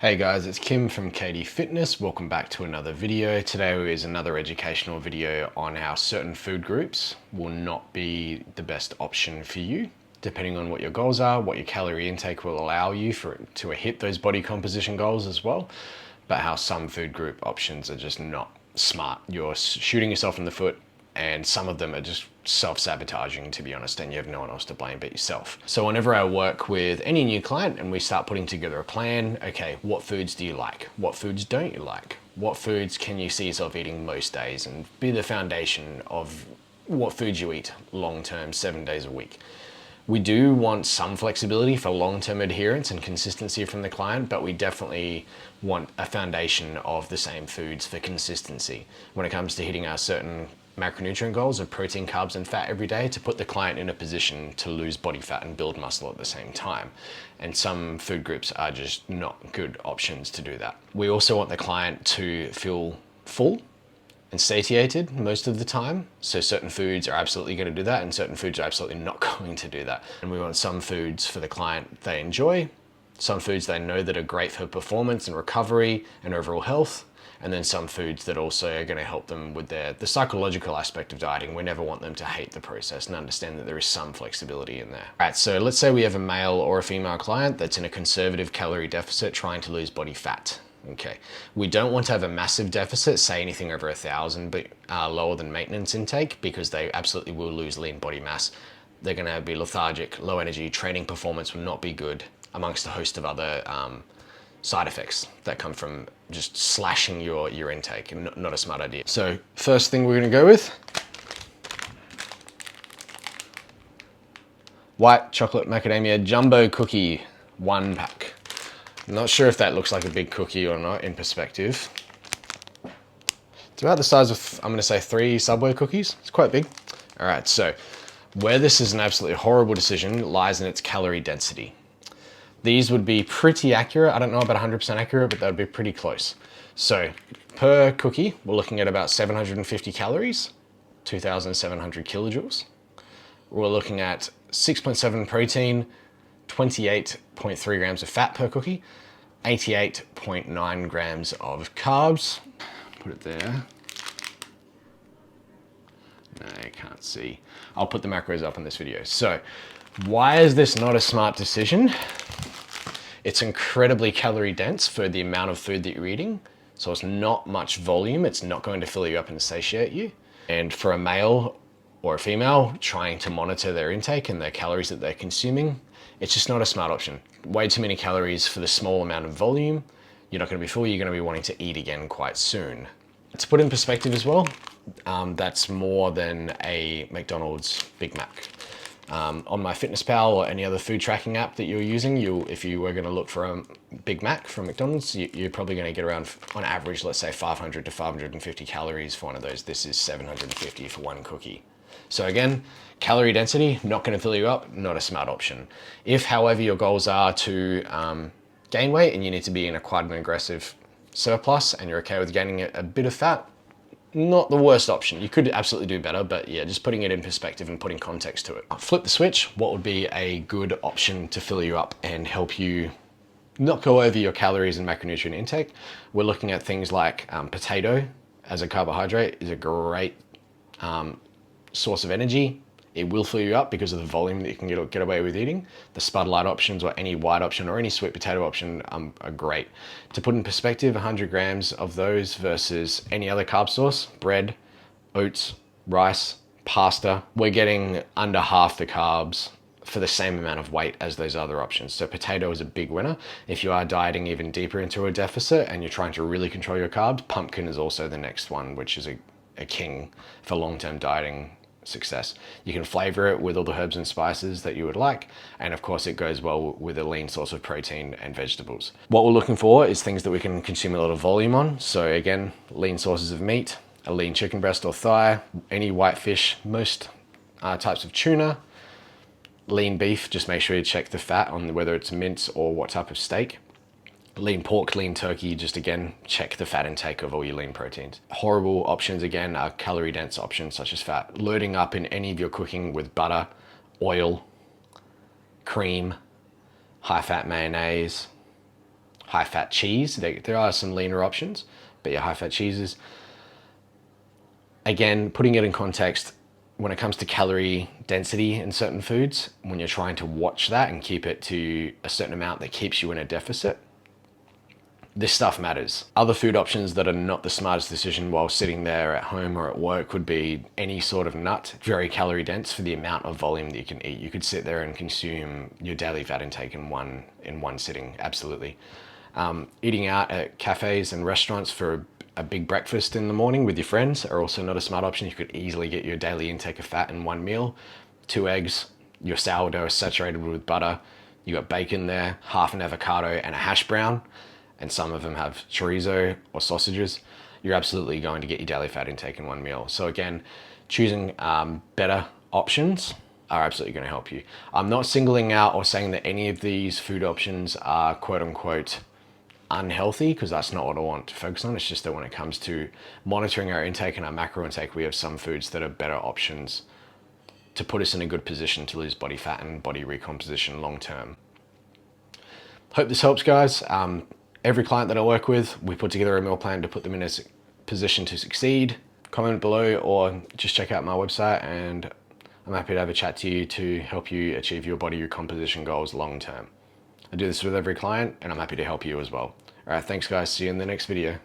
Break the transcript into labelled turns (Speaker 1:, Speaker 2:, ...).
Speaker 1: Hey guys, it's Kim from KD Fitness. Welcome back to another video. Today is another educational video on how certain food groups will not be the best option for you, depending on what your goals are, what your calorie intake will allow you to hit those body composition goals as well, but how some food group options are just not smart. You're shooting yourself in the foot, and some of them are just self-sabotaging, to be honest, and you have no one else to blame but yourself. So whenever I work with any new client and we start putting together a plan, okay, what foods do you like? What foods don't you like? What foods can you see yourself eating most days, and be the foundation of what foods you eat long-term, 7 days a week. We do want some flexibility for long-term adherence and consistency from the client, but we definitely want a foundation of the same foods for consistency when it comes to hitting our certain macronutrient goals of protein, carbs, and fat every day, to put the client in a position to lose body fat and build muscle at the same time. And some food groups are just not good options to do that. We also want the client to feel full and satiated most of the time. So certain foods are absolutely going to do that, and certain foods are absolutely not going to do that. And we want some foods for the client they enjoy, some foods they know that are great for performance and recovery and overall health, and then some foods that also are going to help them with the psychological aspect of dieting. We never want them to hate the process, and understand that there is some flexibility in there. All right, so let's say we have a male or a female client that's in a conservative calorie deficit trying to lose body fat. Okay, we don't want to have a massive deficit, say anything over 1,000, but lower than maintenance intake, because they absolutely will lose lean body mass. They're going to be lethargic, low energy, training performance will not be good, amongst a host of other side effects that come from just slashing your intake, and not a smart idea. So first thing we're going to go with, white chocolate macadamia jumbo cookie, 1 pack. Not sure if that looks like a big cookie or not in perspective. It's about the size of, I'm going to say, 3 Subway cookies. It's quite big. All right, so where this is an absolutely horrible decision lies in its calorie density. These would be pretty accurate. I don't know about 100% accurate, but that would be pretty close. So per cookie, we're looking at about 750 calories, 2,700 kilojoules. We're looking at 6.7 protein, 28.3 grams of fat per cookie, 88.9 grams of carbs. Put it there. No, you can't see. I'll put the macros up in this video. So why is this not a smart decision? It's incredibly calorie dense for the amount of food that you're eating. So it's not much volume. It's not going to fill you up and satiate you. And for a male or a female trying to monitor their intake and their calories that they're consuming, it's just not a smart option. Way too many calories for the small amount of volume. You're not going to be full. You're going to be wanting to eat again quite soon. To put in perspective as well, that's more than a McDonald's Big Mac. On MyFitnessPal or any other food tracking app that you're using, if you were going to look for a Big Mac from McDonald's, you're probably going to get around, on average, let's say 500 to 550 calories for one of those. This is 750 for 1 cookie. So again, calorie density, not going to fill you up, not a smart option. If, however, your goals are to gain weight and you need to be in quite an aggressive surplus and you're okay with gaining a bit of fat, not the worst option. You could absolutely do better, but yeah, just putting it in perspective and putting context to it. Flip the switch. What would be a good option to fill you up and help you not go over your calories and macronutrient intake? We're looking at things like potato as a carbohydrate is a great source of energy. It will fill you up because of the volume that you can get away with eating. The Spud Light options, or any white option or any sweet potato option, are great. To put in perspective, 100 grams of those versus any other carb source, bread, oats, rice, pasta, we're getting under half the carbs for the same amount of weight as those other options. So potato is a big winner. If you are dieting even deeper into a deficit and you're trying to really control your carbs, pumpkin is also the next one, which is a king for long-term dieting success. You can flavor it with all the herbs and spices that you would like, and of course it goes well with a lean source of protein and vegetables. What we're looking for is things that we can consume a lot of volume on. So again, lean sources of meat, a lean chicken breast or thigh, any white fish, most types of tuna, lean beef, just make sure you check the fat on whether it's mince or what type of steak. Lean pork, lean turkey, just again, check the fat intake of all your lean proteins. Horrible options again are calorie dense options such as fat. Loading up in any of your cooking with butter, oil, cream, high fat mayonnaise, high-fat cheese. There are some leaner options, but yeah, high-fat cheeses. Again, putting it in context, when it comes to calorie density in certain foods, when you're trying to watch that and keep it to a certain amount that keeps you in a deficit, this stuff matters. Other food options that are not the smartest decision while sitting there at home or at work would be any sort of nut, very calorie dense for the amount of volume that you can eat. You could sit there and consume your daily fat intake in one sitting, absolutely. Eating out at cafes and restaurants for a big breakfast in the morning with your friends are also not a smart option. You could easily get your daily intake of fat in one meal. 2 eggs, your sourdough is saturated with butter, you got bacon there, half an avocado and a hash brown, and some of them have chorizo or sausages. You're absolutely going to get your daily fat intake in one meal. So again, choosing better options are absolutely going to help you. I'm not singling out or saying that any of these food options are quote unquote unhealthy, because that's not what I want to focus on. It's just that when it comes to monitoring our intake and our macro intake, we have some foods that are better options to put us in a good position to lose body fat and body recomposition long term. Hope this helps, guys. Every client that I work with, we put together a meal plan to put them in a position to succeed. Comment below or just check out my website and I'm happy to have a chat to you to help you achieve your body recomposition goals long term. I do this with every client and I'm happy to help you as well. All right, thanks guys. See you in the next video.